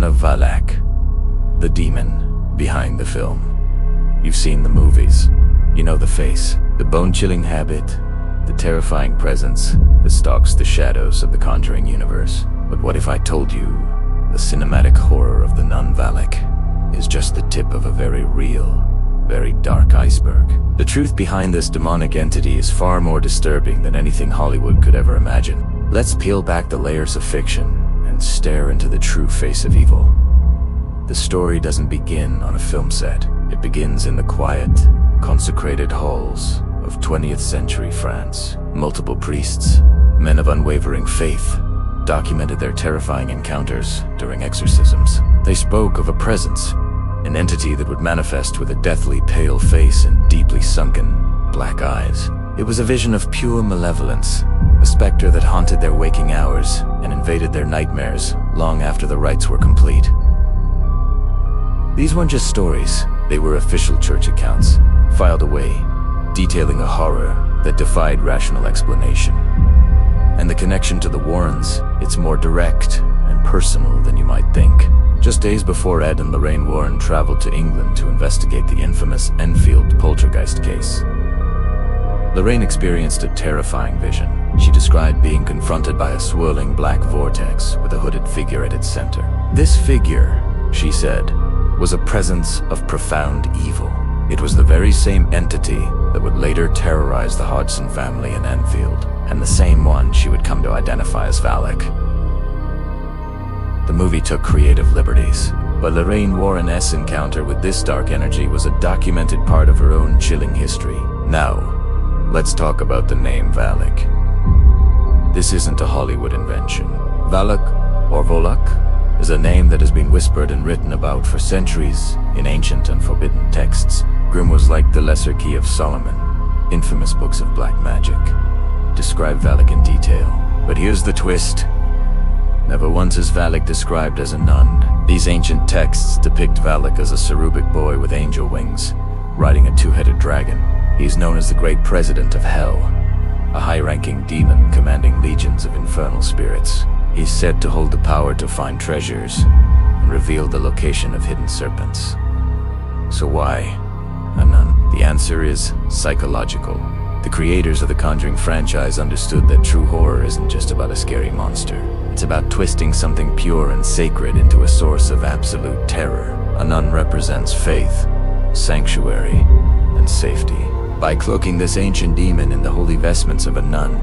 Nun of Valak, the demon behind the film. You've seen the movies. You know the face, the bone-chilling habit, the terrifying presence that stalks the shadows of the Conjuring universe. But what if I told you the cinematic horror of the nun Valak is just the tip of a very real, very dark iceberg? The truth behind this demonic entity is far more disturbing than anything Hollywood could ever imagine. Let's peel back the layers of fiction and stare into the true face of evil. The story doesn't begin on a film set. It begins in the quiet, consecrated halls of 20th century France. Multiple priests, men of unwavering faith, documented their terrifying encounters during exorcisms. They spoke of a presence, an entity that would manifest with a deathly pale face and deeply sunken black eyes. It was a vision of pure malevolence, a specter that haunted their waking hours and invaded their nightmares long after the rites were complete. These weren't just stories, they were official church accounts, filed away, detailing a horror that defied rational explanation. And the connection to the Warrens, it's more direct and personal than you might think. Just days before Ed and Lorraine Warren traveled to England to investigate the infamous Enfield poltergeist case, Lorraine experienced a terrifying vision. She described being confronted by a swirling black vortex with a hooded figure at its center. This figure, she said, was a presence of profound evil. It was the very same entity that would later terrorize the Hodgson family in Enfield, and the same one she would come to identify as Valak. The movie took creative liberties, but Lorraine Warren's encounter with this dark energy was a documented part of her own chilling history. Now, let's talk about the name Valak. This isn't a Hollywood invention. Valak, or Volak, is a name that has been whispered and written about for centuries in ancient and forbidden texts. Grimoires like the Lesser Key of Solomon, infamous books of black magic, describe Valak in detail. But here's the twist. Never once is Valak described as a nun. These ancient texts depict Valak as a cherubic boy with angel wings, riding a two-headed dragon. He's known as the Great President of Hell, a high-ranking demon commanding legions of infernal spirits. He's said to hold the power to find treasures and reveal the location of hidden serpents. So why a nun? The answer is psychological. The creators of the Conjuring franchise understood that true horror isn't just about a scary monster. It's about twisting something pure and sacred into a source of absolute terror. A nun represents faith, sanctuary, and safety. By cloaking this ancient demon in the holy vestments of a nun,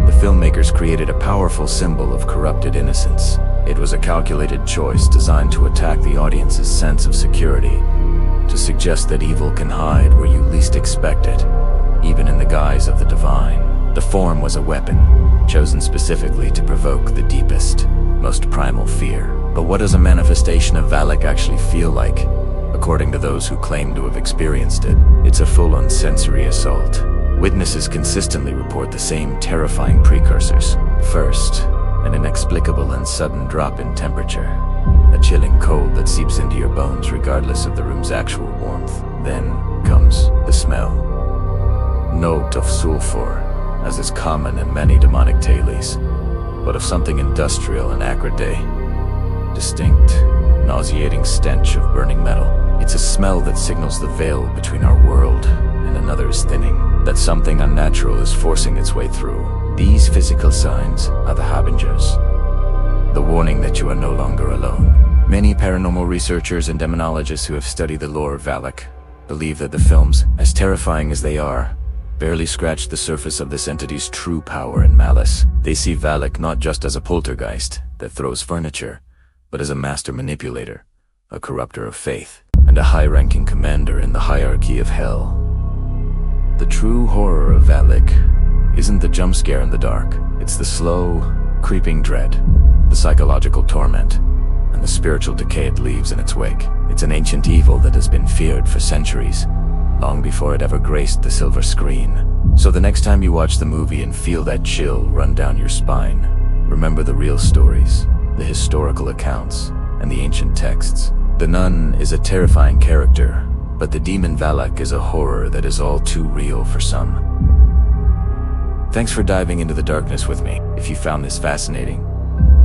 the filmmakers created a powerful symbol of corrupted innocence. It was a calculated choice designed to attack the audience's sense of security, to suggest that evil can hide where you least expect it, even in the guise of the divine. The form was a weapon, chosen specifically to provoke the deepest, most primal fear. But what does a manifestation of Valak actually feel like? According to those who claim to have experienced it, it's a full-on sensory assault. Witnesses consistently report the same terrifying precursors. First, an inexplicable and sudden drop in temperature, a chilling cold that seeps into your bones regardless of the room's actual warmth. Then comes the smell. Note of sulfur, as is common in many demonic tales, but of something industrial and acrid. Distinct, nauseating stench of burning metal. It's a smell that signals the veil between our world and another is thinning, that something unnatural is forcing its way through. These physical signs are the harbingers, the warning that you are no longer alone. Many paranormal researchers and demonologists who have studied the lore of Valak believe that the films, as terrifying as they are, barely scratch the surface of this entity's true power and malice. They see Valak not just as a poltergeist that throws furniture, but as a master manipulator, a corrupter of faith, and a high-ranking commander in the hierarchy of hell. The true horror of Valak isn't the jump scare in the dark. It's the slow, creeping dread, the psychological torment, and the spiritual decay it leaves in its wake. It's an ancient evil that has been feared for centuries, long before it ever graced the silver screen. So the next time you watch the movie and feel that chill run down your spine, remember the real stories, the historical accounts, and the ancient texts. The nun is a terrifying character, but the demon Valak is a horror that is all too real for some. Thanks for diving into the darkness with me. If you found this fascinating,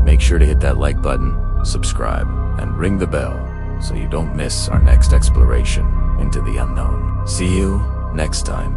make sure to hit that like button subscribe, and ring the bell so you don't miss our next exploration into the unknown. See you next time.